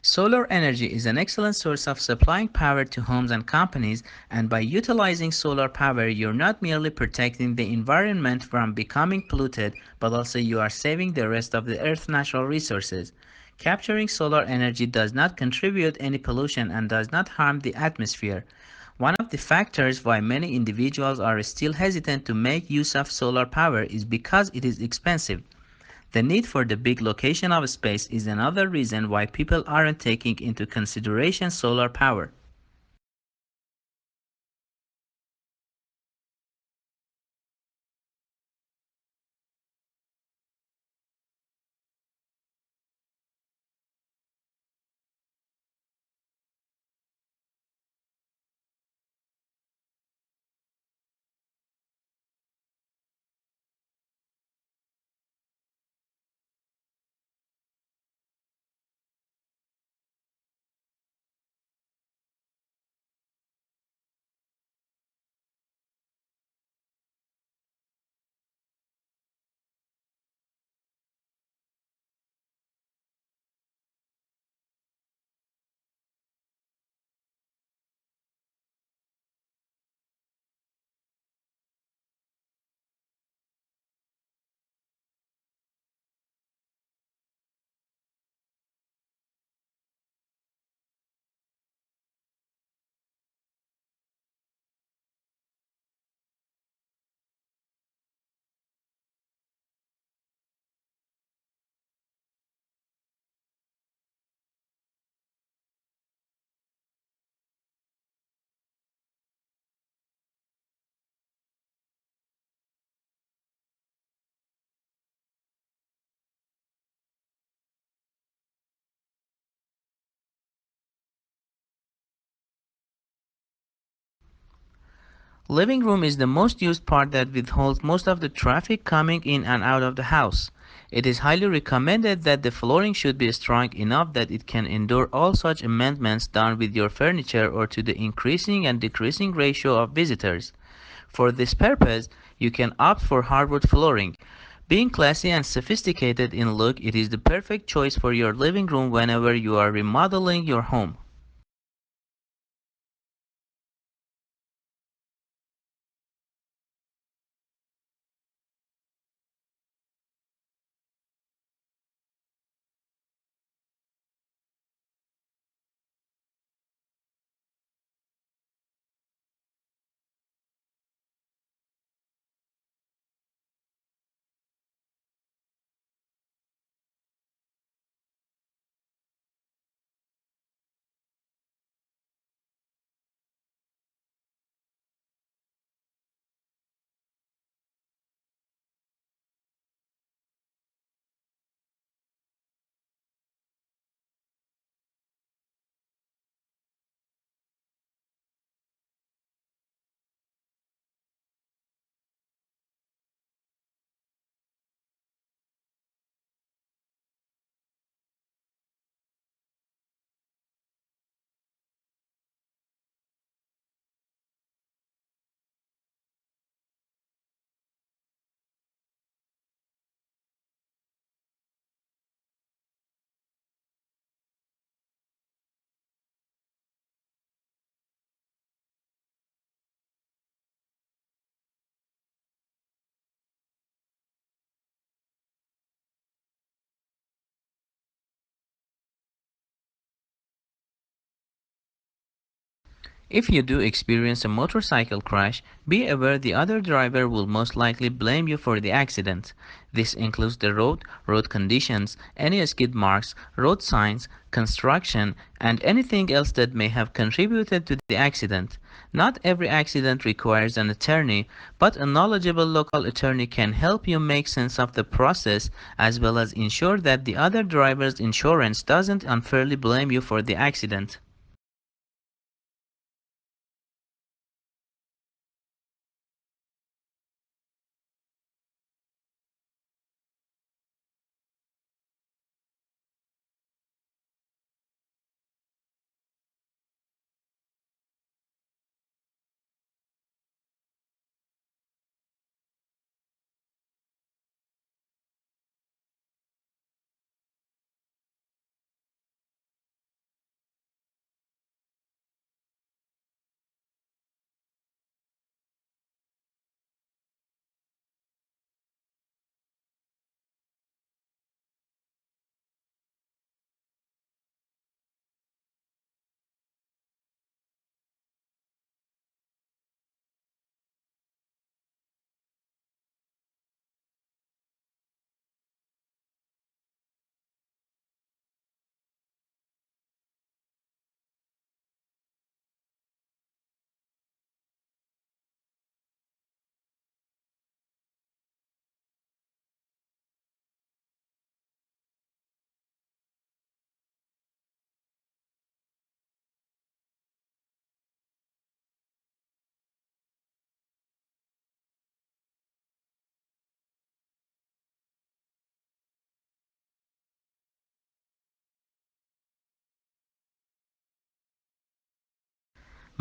Solar energy is an excellent source of supplying power to homes and companies, and by utilizing solar power, you're not merely protecting the environment from becoming polluted, but also you are saving the rest of the Earth's natural resources. Capturing solar energy does not contribute any pollution and does not harm the atmosphere. One of the factors why many individuals are still hesitant to make use of solar power is because it is expensive. The need for the big location of space is another reason why people aren't taking into consideration solar power. Living room is the most used part that withholds most of the traffic coming in and out of the house. It is highly recommended that the flooring should be strong enough that it can endure all such amendments done with your furniture or to the increasing and decreasing ratio of visitors. For this purpose, you can opt for hardwood flooring. Being classy and sophisticated in look, it is the perfect choice for your living room whenever you are remodeling your home. If you do experience a motorcycle crash, be aware the other driver will most likely blame you for the accident. This includes the road conditions, any skid marks, road signs, construction, and anything else that may have contributed to the accident. Not every accident requires an attorney, but a knowledgeable local attorney can help you make sense of the process as well as ensure that the other driver's insurance doesn't unfairly blame you for the accident.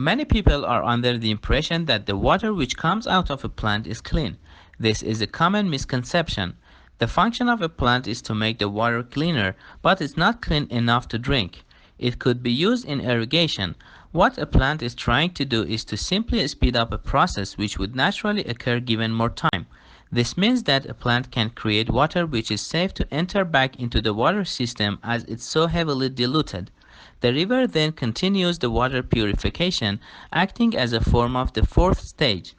Many people are under the impression that the water which comes out of a plant is clean. This is a common misconception. The function of a plant is to make the water cleaner, but it's not clean enough to drink. It could be used in irrigation. What a plant is trying to do is to simply speed up a process which would naturally occur given more time. This means that a plant can create water which is safe to enter back into the water system as it's so heavily diluted. The river then continues the water purification, acting as a form of the fourth stage.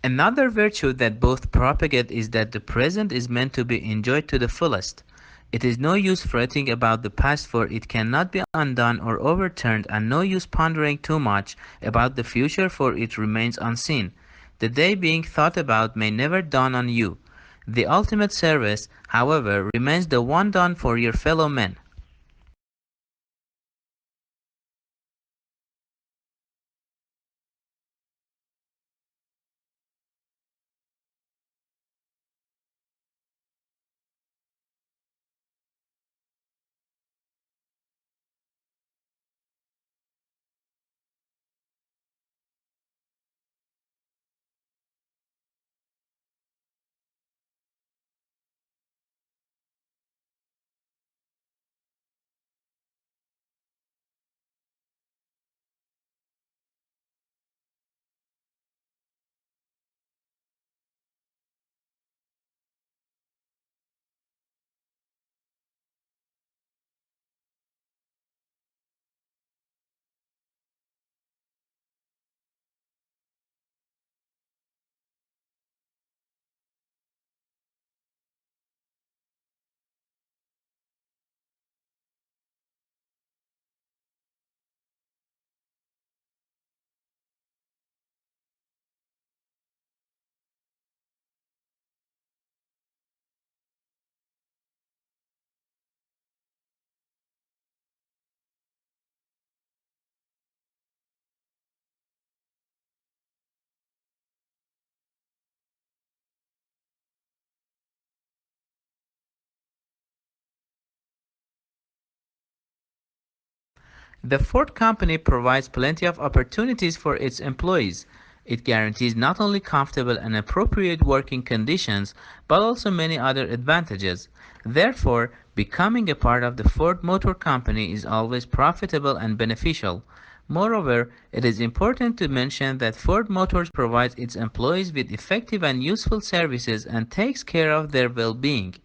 Another virtue that both propagate is that the present is meant to be enjoyed to the fullest. It is no use fretting about the past for it cannot be undone or overturned, and no use pondering too much about the future for it remains unseen. The day being thought about may never dawn on you. The ultimate service, however, remains the one done for your fellow men. The Ford company provides plenty of opportunities for its employees. It guarantees not only comfortable and appropriate working conditions, but also many other advantages. Therefore, becoming a part of the Ford Motor Company is always profitable and beneficial. Moreover, it is important to mention that Ford Motors provides its employees with effective and useful services and takes care of their well-being.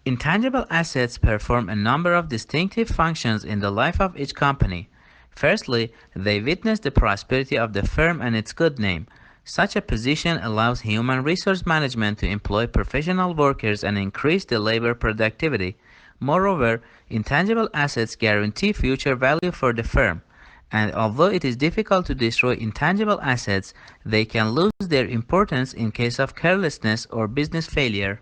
Intangible assets perform a number of distinctive functions in the life of each company. Firstly, they witness the prosperity of the firm and its good name. Such a position allows human resource management to employ professional workers and increase the labor productivity. Moreover, intangible assets guarantee future value for the firm. And although it is difficult to destroy intangible assets, they can lose their importance in case of carelessness or business failure.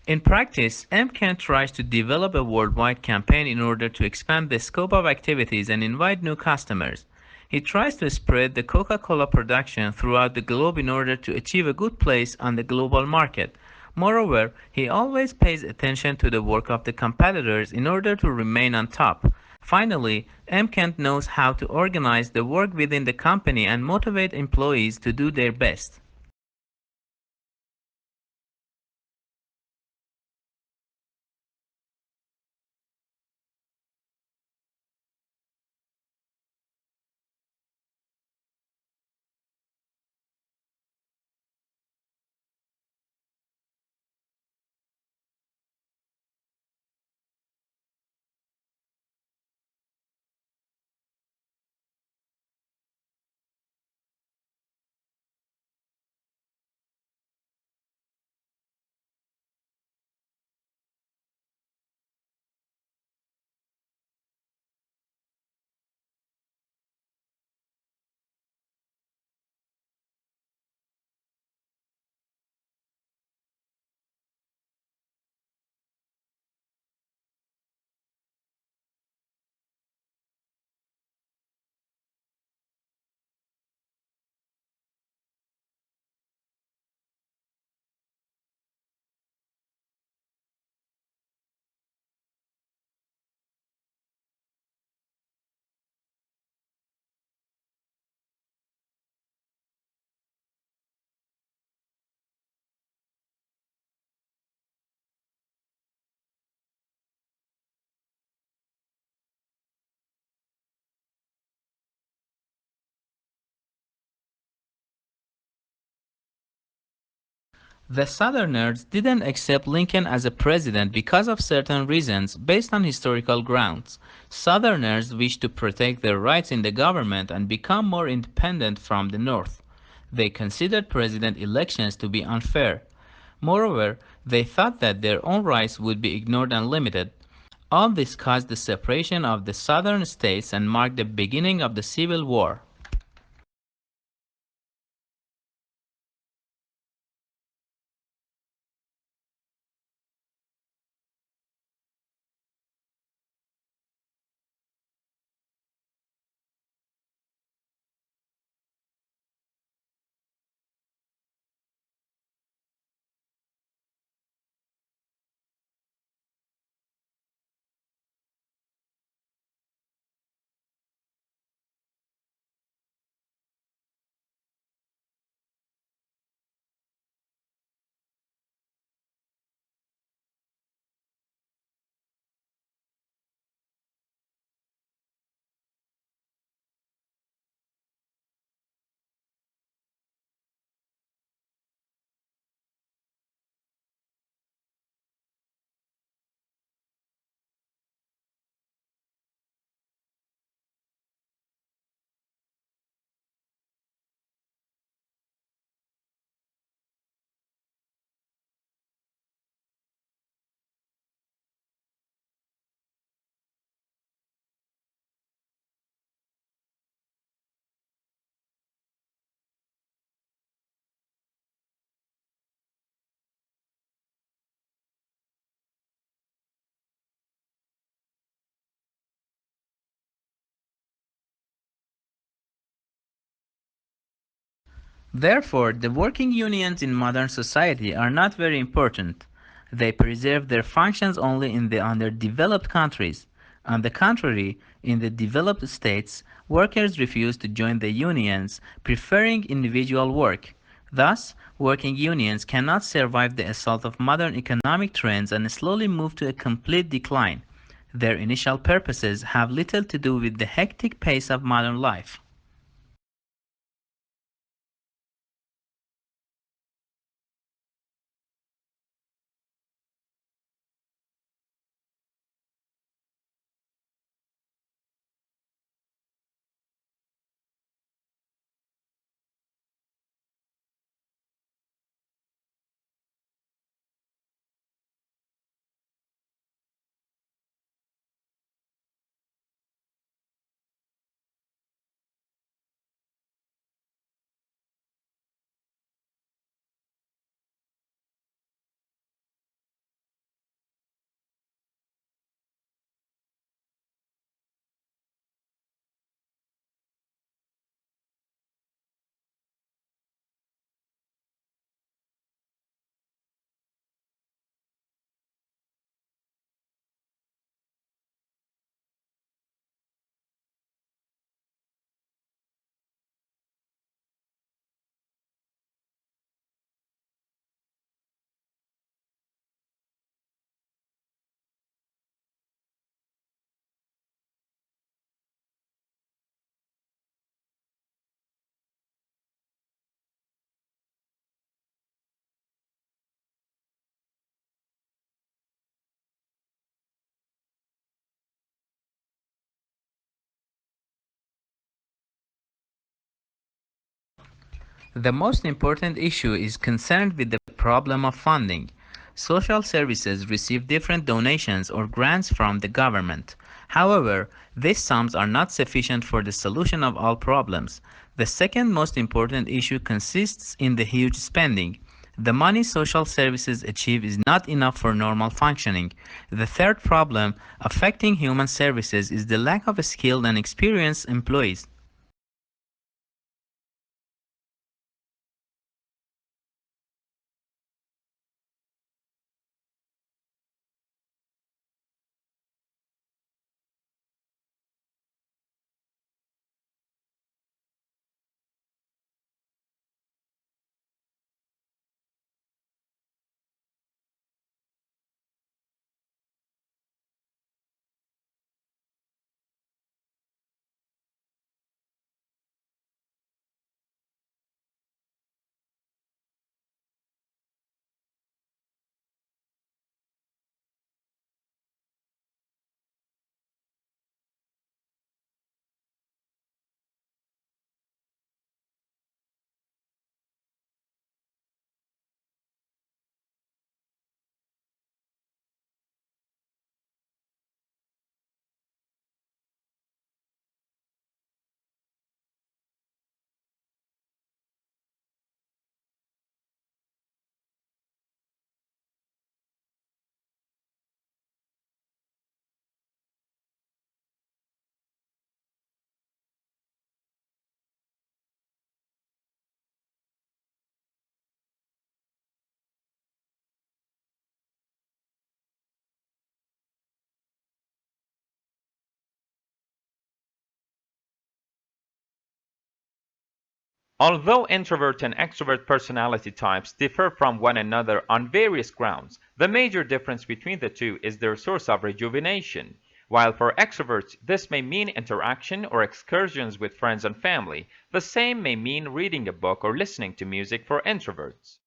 In practice, MCAN tries to develop a worldwide campaign in order to expand the scope of activities and invite new customers. He tries to spread the Coca-Cola production throughout the globe in order to achieve a good place on the global market. Moreover, he always pays attention to the work of the competitors in order to remain on top. Finally, MCAN knows how to organize the work within the company and motivate employees to do their best. The Southerners didn't accept Lincoln as a president because of certain reasons based on historical grounds. Southerners wished to protect their rights in the government and become more independent from the North. They considered president elections to be unfair. Moreover, they thought that their own rights would be ignored and limited. All this caused the separation of the Southern states and marked the beginning of the Civil War. Therefore, the working unions in modern society are not very important. They preserve their functions only in the underdeveloped countries. On the contrary, in the developed states, workers refuse to join the unions, preferring individual work. Thus, working unions cannot survive the assault of modern economic trends and slowly move to a complete decline. Their initial purposes have little to do with the hectic pace of modern life. The most important issue is concerned with the problem of funding. Social services receive different donations or grants from the government. However, these sums are not sufficient for the solution of all problems. The second most important issue consists in the huge spending. The money social services achieve is not enough for normal functioning. The third problem affecting human services is the lack of skilled and experienced employees. Although introvert and extrovert personality types differ from one another on various grounds, the major difference between the two is their source of rejuvenation. While for extroverts this may mean interaction or excursions with friends and family, the same may mean reading a book or listening to music for introverts.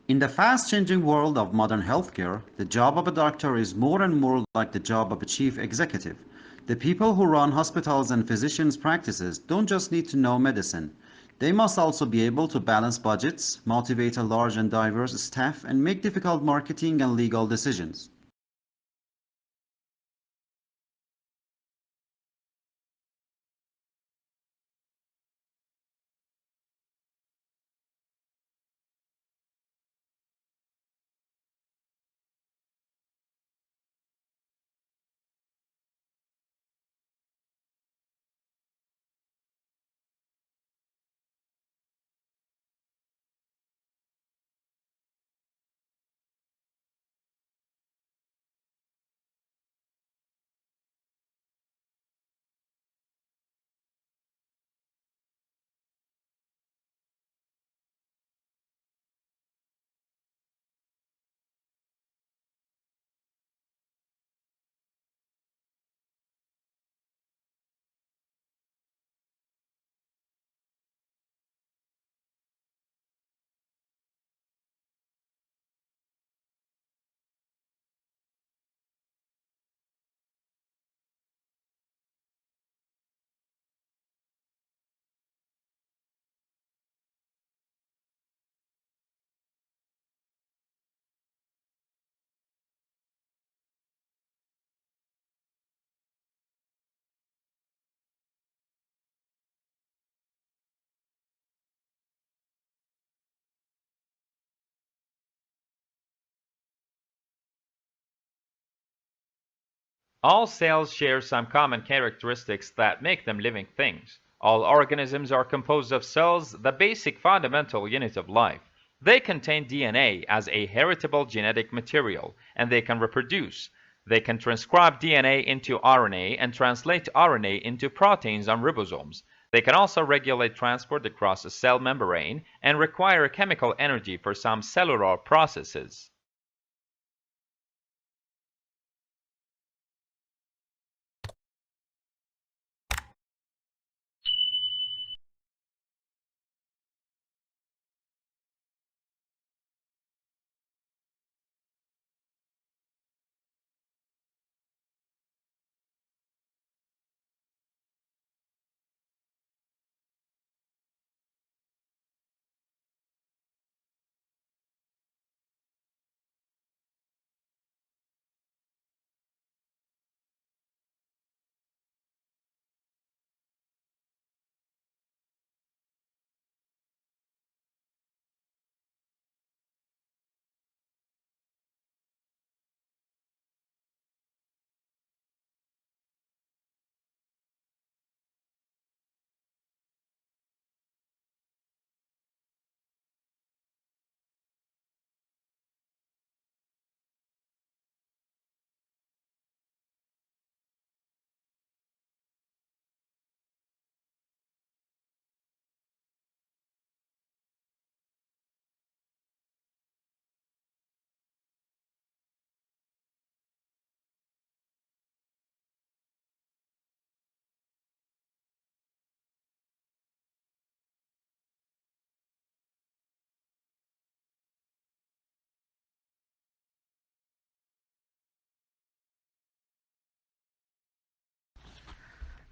In the fast changing world of modern healthcare, the job of a doctor is more and more like the job of a chief executive. The people who run hospitals and physicians' practices don't just need to know medicine. They must also be able to balance budgets, motivate a large and diverse staff, and make difficult marketing and legal decisions. All cells share some common characteristics that make them living things. All organisms are composed of cells, the basic fundamental unit of life. They contain DNA as a heritable genetic material, and they can reproduce. They can transcribe DNA into RNA and translate RNA into proteins on ribosomes. They can also regulate transport across a cell membrane and require chemical energy for some cellular processes.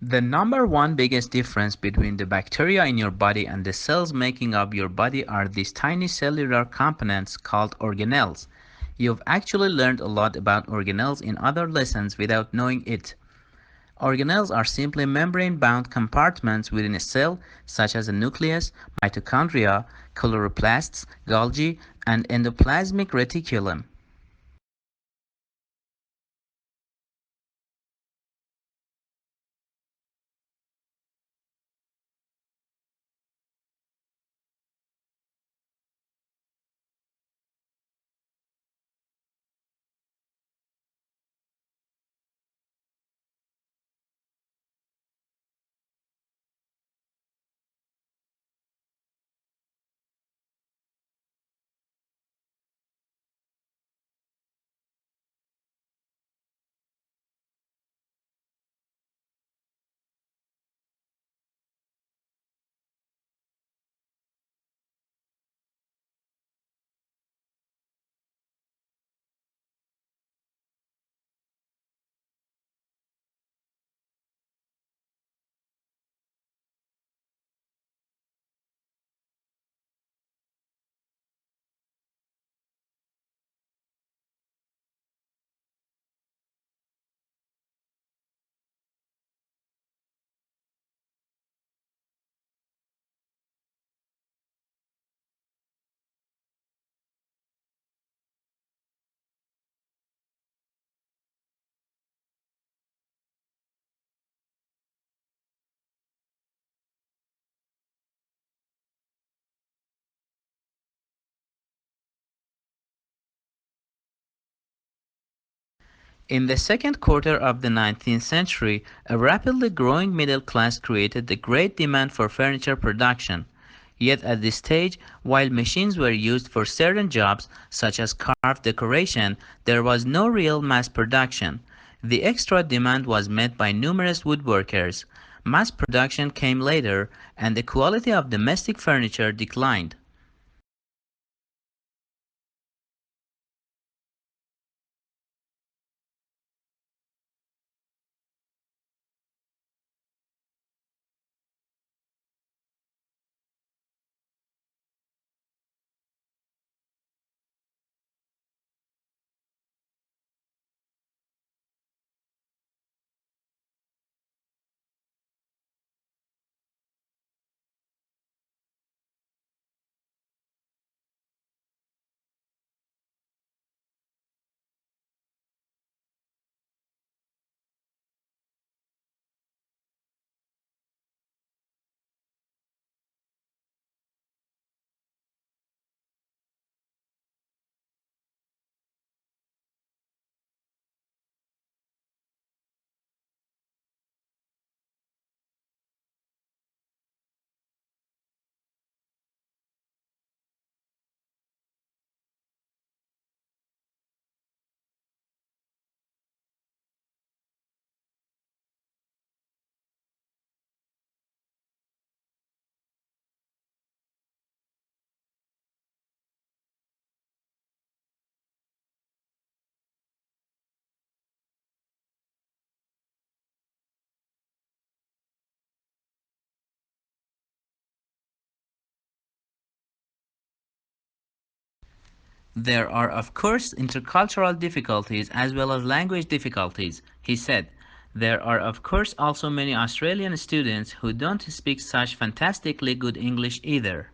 The number one biggest difference between the bacteria in your body and the cells making up your body are these tiny cellular components called organelles. You've actually learned a lot about organelles in other lessons without knowing it. Organelles are simply membrane-bound compartments within a cell, such as a nucleus, mitochondria, chloroplasts, Golgi, and endoplasmic reticulum. In the second quarter of the 19th century, a rapidly growing middle class created the great demand for furniture production. Yet at this stage, while machines were used for certain jobs, such as carved decoration, there was no real mass production. The extra demand was met by numerous woodworkers. Mass production came later, and the quality of domestic furniture declined. There are of course intercultural difficulties as well as language difficulties, he said. There are of course also many Australian students who don't speak such fantastically good English either.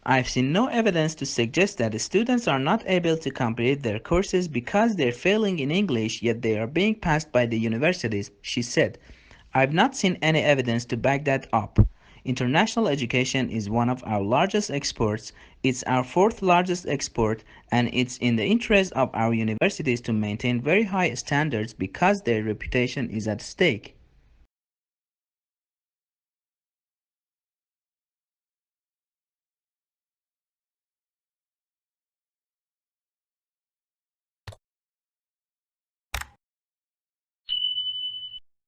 I've seen no evidence to suggest that students are not able to complete their courses because they're failing in English, yet they are being passed by the universities, she said. I've not seen any evidence to back that up. International education is one of our largest exports, it's our fourth largest export, and it's in the interest of our universities to maintain very high standards because their reputation is at stake.